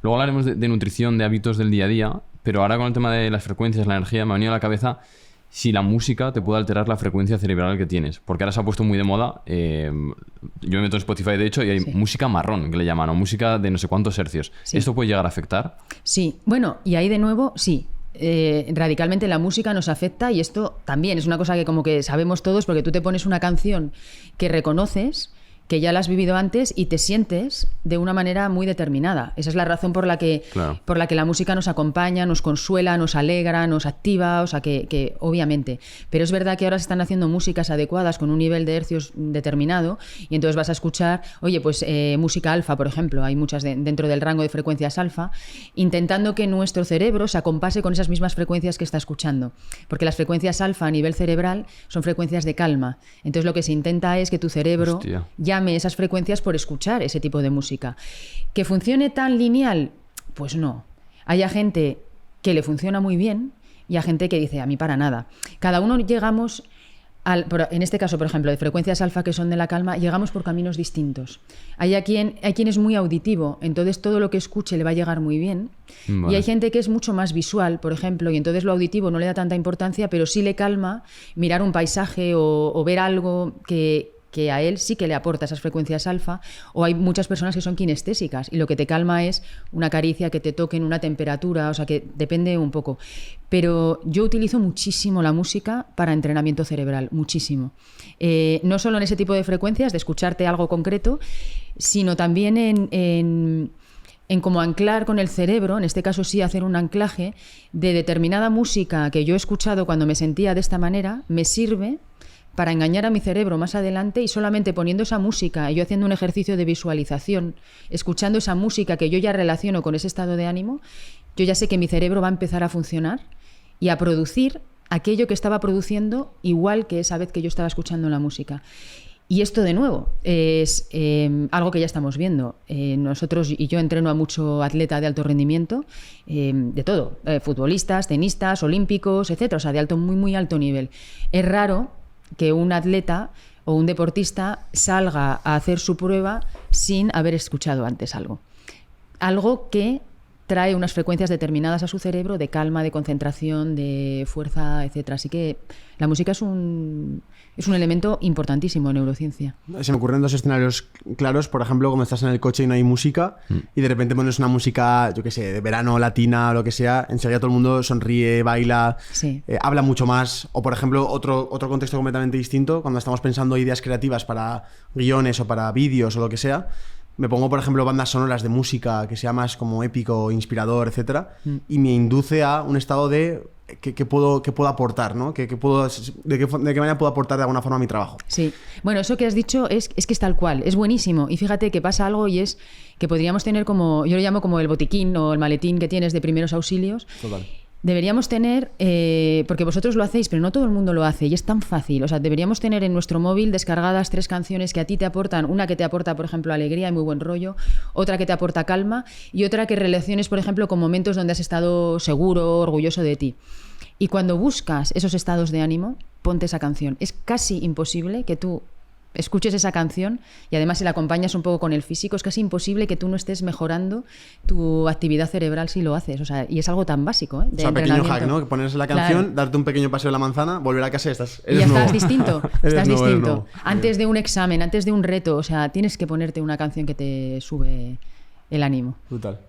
Luego hablaremos de nutrición, de hábitos del día a día, pero ahora con el tema de las frecuencias, la energía, me ha venido a la cabeza si la música te puede alterar la frecuencia cerebral que tienes. Porque ahora se ha puesto muy de moda, yo me meto en Spotify de hecho y hay música marrón, que le llaman, o música de no sé cuántos hercios. Sí. ¿Esto puede llegar a afectar? Sí, bueno, y ahí de nuevo, sí. Radicalmente la música nos afecta y esto también es una cosa que como que sabemos todos porque tú te pones una canción que reconoces, que ya la has vivido antes y te sientes de una manera muy determinada. Esa es la razón por la que la música nos acompaña, nos consuela, nos alegra, nos activa, o sea que obviamente. Pero es verdad que ahora se están haciendo músicas adecuadas con un nivel de hercios determinado y entonces vas a escuchar, oye, pues música alfa, por ejemplo, hay muchas dentro del rango de frecuencias alfa, intentando que nuestro cerebro se acompase con esas mismas frecuencias que está escuchando. Porque las frecuencias alfa a nivel cerebral son frecuencias de calma. Entonces lo que se intenta es que tu cerebro llame esas frecuencias por escuchar ese tipo de música. ¿Que funcione tan lineal? Pues no. Hay a gente que le funciona muy bien y a gente que dice, a mí para nada. Cada uno llegamos, en este caso, por ejemplo, de frecuencias alfa que son de la calma, llegamos por caminos distintos. Hay quien es muy auditivo, entonces todo lo que escuche le va a llegar muy bien. Vale. Y hay gente que es mucho más visual, por ejemplo, y entonces lo auditivo no le da tanta importancia, pero sí le calma mirar un paisaje o ver algo que a él sí que le aporta esas frecuencias alfa, o hay muchas personas que son kinestésicas y lo que te calma es una caricia, que te toquen, una temperatura, o sea que depende un poco. Pero yo utilizo muchísimo la música para entrenamiento cerebral, muchísimo. No solo en ese tipo de frecuencias, de escucharte algo concreto, sino también en cómo anclar con el cerebro, en este caso sí hacer un anclaje de determinada música que yo he escuchado cuando me sentía de esta manera, me sirve para engañar a mi cerebro más adelante y solamente poniendo esa música, yo haciendo un ejercicio de visualización, escuchando esa música que yo ya relaciono con ese estado de ánimo, yo ya sé que mi cerebro va a empezar a funcionar y a producir aquello que estaba produciendo igual que esa vez que yo estaba escuchando la música. Y esto, de nuevo, es algo que ya estamos viendo. Nosotros y yo entreno a mucho atleta de alto rendimiento, de todo, futbolistas, tenistas, olímpicos, etcétera, o sea, de alto, muy, muy alto nivel. Es raro que un atleta o un deportista salga a hacer su prueba sin haber escuchado antes algo. Algo que trae unas frecuencias determinadas a su cerebro de calma, de concentración, de fuerza, etcétera. Así que la música es un elemento importantísimo en neurociencia. Se me ocurren dos escenarios claros. Por ejemplo, cuando estás en el coche y no hay música y de repente pones una música, yo qué sé, de verano, latina o lo que sea, enseguida todo el mundo sonríe, baila, habla mucho más. O, por ejemplo, otro contexto completamente distinto, cuando estamos pensando ideas creativas para guiones o para vídeos o lo que sea, me pongo, por ejemplo, bandas sonoras de música que sea más como épico, inspirador, etcétera, y me induce a un estado de ¿qué puedo aportar, ¿no? ¿De qué manera puedo aportar de alguna forma a mi trabajo? Sí. Bueno, eso que has dicho es que es tal cual, es buenísimo. Y fíjate que pasa algo y es que podríamos tener como, yo lo llamo como el botiquín o el maletín que tienes de primeros auxilios. Total. Deberíamos tener, porque vosotros lo hacéis, pero no todo el mundo lo hace y es tan fácil. O sea, deberíamos tener en nuestro móvil descargadas 3 canciones que a ti te aportan, una que te aporta, por ejemplo, alegría y muy buen rollo, otra que te aporta calma y otra que relaciones, por ejemplo, con momentos donde has estado seguro, orgulloso de ti. Y cuando buscas esos estados de ánimo, ponte esa canción. Es casi imposible que tú escuches esa canción y además si la acompañas un poco con el físico, es casi imposible que tú no estés mejorando tu actividad cerebral si lo haces. O sea, y es algo tan básico, ¿eh? O sea, pequeño hack, ¿no? Que pones la canción, darte un pequeño paseo de la manzana, volver a casa y ya estás distinto. Estás distinto. Nuevo. Antes de un examen, antes de un reto, o sea, tienes que ponerte una canción que te sube el ánimo. Brutal.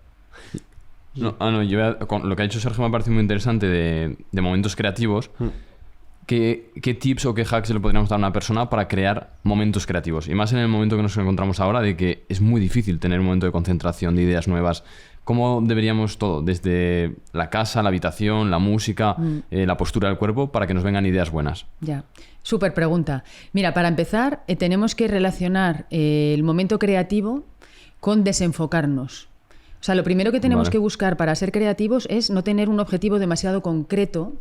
Con lo que ha dicho Sergio me parece muy interesante de momentos creativos. ¿Qué tips o qué hacks le podríamos dar a una persona para crear momentos creativos? Y más en el momento que nos encontramos ahora, de que es muy difícil tener un momento de concentración, de ideas nuevas. ¿Cómo deberíamos todo? Desde la casa, la habitación, la música, la postura del cuerpo, para que nos vengan ideas buenas. Ya, súper pregunta. Mira, para empezar, tenemos que relacionar el momento creativo con desenfocarnos. O sea, lo primero que tenemos que buscar para ser creativos es no tener un objetivo demasiado concreto,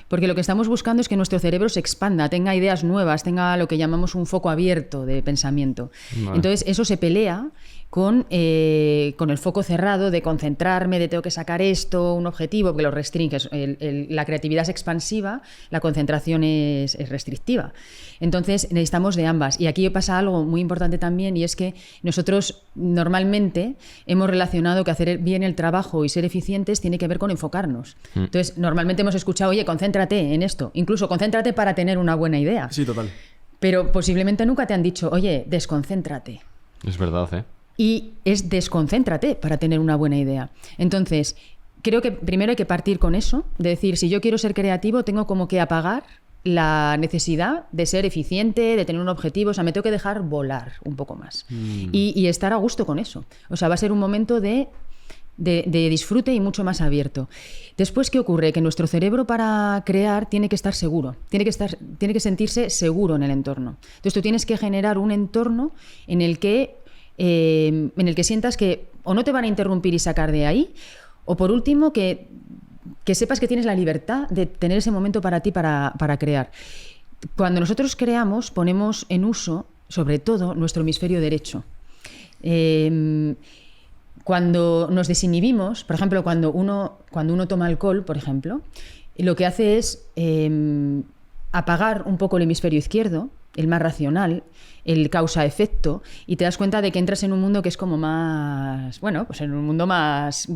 porque lo que estamos buscando es que nuestro cerebro se expanda, tenga ideas nuevas, tenga lo que llamamos un foco abierto de pensamiento. Entonces, eso se pelea con el foco cerrado de concentrarme, de tengo que sacar esto, un objetivo, porque lo restringes. La creatividad es expansiva, la concentración es restrictiva. Entonces necesitamos de ambas. Y aquí pasa algo muy importante también, y es que nosotros normalmente hemos relacionado que hacer bien el trabajo y ser eficientes tiene que ver con enfocarnos. Entonces, normalmente hemos escuchado, oye, concéntrate en esto. Incluso concéntrate para tener una buena idea. Sí, total. Pero posiblemente nunca te han dicho, oye, desconcéntrate. Es verdad, ¿eh? Y es desconcéntrate para tener una buena idea. Entonces, creo que primero hay que partir con eso, de decir, si yo quiero ser creativo, tengo como que apagar la necesidad de ser eficiente, de tener un objetivo, o sea, me tengo que dejar volar un poco más y estar a gusto con eso. O sea, va a ser un momento de disfrute y mucho más abierto. Después, ¿qué ocurre? Que nuestro cerebro para crear tiene que estar seguro, tiene que sentirse seguro en el entorno. Entonces tú tienes que generar un entorno en el que sientas que o no te van a interrumpir y sacar de ahí, o por último que sepas que tienes la libertad de tener ese momento para ti para crear. Cuando nosotros creamos, ponemos en uso, sobre todo, nuestro hemisferio derecho. Cuando nos desinhibimos, por ejemplo, cuando uno toma alcohol, por ejemplo, lo que hace es apagar un poco el hemisferio izquierdo, el más racional, el causa-efecto, y te das cuenta de que entras en un mundo que es como más, bueno, pues en un mundo más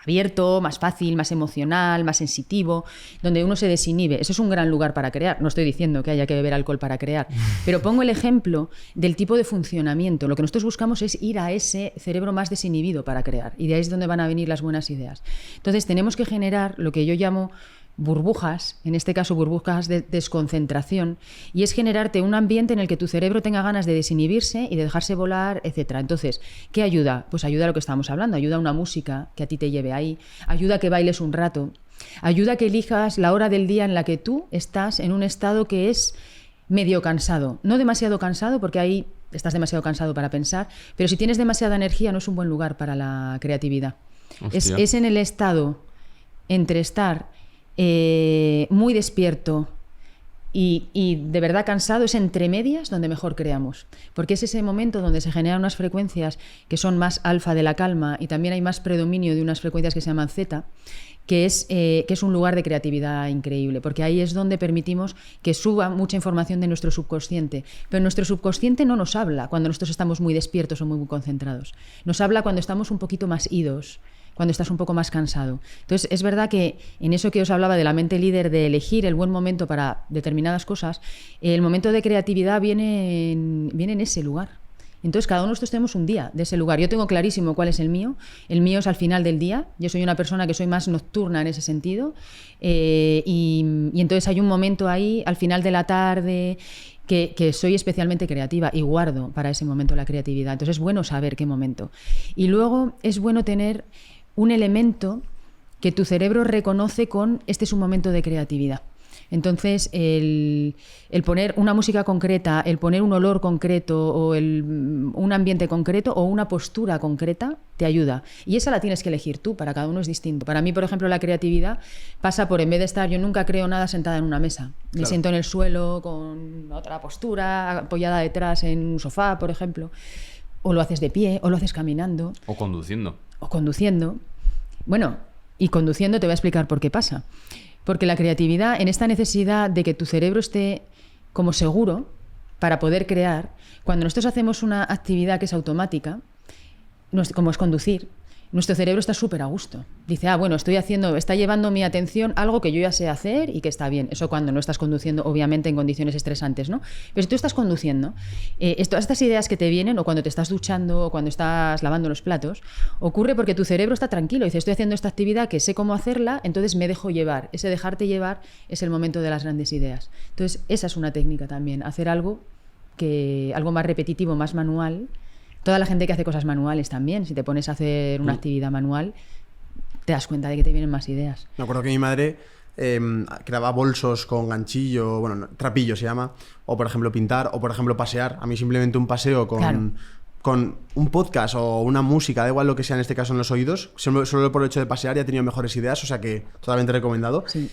abierto, más fácil, más emocional, más sensitivo, donde uno se desinhibe. Eso es un gran lugar para crear. No estoy diciendo que haya que beber alcohol para crear, pero pongo el ejemplo del tipo de funcionamiento. Lo que nosotros buscamos es ir a ese cerebro más desinhibido para crear, y de ahí es donde van a venir las buenas ideas. Entonces tenemos que generar lo que yo llamo burbujas, en este caso burbujas de desconcentración, y es generarte un ambiente en el que tu cerebro tenga ganas de desinhibirse y de dejarse volar, etcétera. Entonces, ¿qué ayuda? Pues ayuda a lo que estábamos hablando, ayuda a una música que a ti te lleve ahí, ayuda a que bailes un rato, ayuda a que elijas la hora del día en la que tú estás en un estado que es medio cansado, no demasiado cansado, porque ahí estás demasiado cansado para pensar, pero si tienes demasiada energía no es un buen lugar para la creatividad. Es en el estado entre estar muy despierto y de verdad cansado, es entre medias donde mejor creamos, porque es ese momento donde se generan unas frecuencias que son más alfa de la calma, y también hay más predominio de unas frecuencias que se llaman zeta, que es un lugar de creatividad increíble, porque ahí es donde permitimos que suba mucha información de nuestro subconsciente. Pero nuestro subconsciente no nos habla cuando nosotros estamos muy despiertos o muy concentrados, nos habla cuando estamos un poquito más idos, cuando estás un poco más cansado. Entonces, es verdad que en eso que os hablaba de la mente líder, de elegir el buen momento para determinadas cosas, el momento de creatividad viene en ese lugar. Entonces, cada uno de nosotros tenemos un día de ese lugar. Yo tengo clarísimo cuál es el mío. El mío es al final del día. Yo soy una persona que soy más nocturna en ese sentido. Y entonces hay un momento ahí, al final de la tarde, que soy especialmente creativa y guardo para ese momento la creatividad. Entonces es bueno saber qué momento. Y luego es bueno tener un elemento que tu cerebro reconoce con este es un momento de creatividad. Entonces, el poner una música concreta, el poner un olor concreto o un ambiente concreto o una postura concreta te ayuda. Y esa la tienes que elegir tú, para cada uno es distinto. Para mí, por ejemplo, la creatividad pasa por, en vez de estar, yo nunca creo nada sentada en una mesa. Me siento en el suelo con otra postura, apoyada detrás en un sofá, por ejemplo. O lo haces de pie, o lo haces caminando. O conduciendo. O conduciendo. Bueno, y conduciendo te voy a explicar por qué pasa. Porque la creatividad, en esta necesidad de que tu cerebro esté como seguro para poder crear, cuando nosotros hacemos una actividad que es automática, como es conducir, nuestro cerebro está súper a gusto. Dice, bueno, está llevando mi atención a algo que yo ya sé hacer y que está bien. Eso cuando no estás conduciendo, obviamente, en condiciones estresantes, ¿no? Pero si tú estás conduciendo, todas estas ideas que te vienen, o cuando te estás duchando, o cuando estás lavando los platos, ocurre porque tu cerebro está tranquilo. Dice, estoy haciendo esta actividad que sé cómo hacerla, entonces me dejo llevar. Ese dejarte llevar es el momento de las grandes ideas. Entonces, esa es una técnica también. Hacer algo más repetitivo, más manual. Toda la gente que hace cosas manuales también, si te pones a hacer una actividad manual, te das cuenta de que te vienen más ideas. Me acuerdo que mi madre creaba bolsos con ganchillo, bueno, trapillo se llama, o por ejemplo pintar, o por ejemplo pasear. A mí simplemente un paseo con un podcast o una música, da igual lo que sea en este caso en los oídos, solo por el hecho de pasear ya he tenido mejores ideas, o sea que totalmente recomendado. Sí.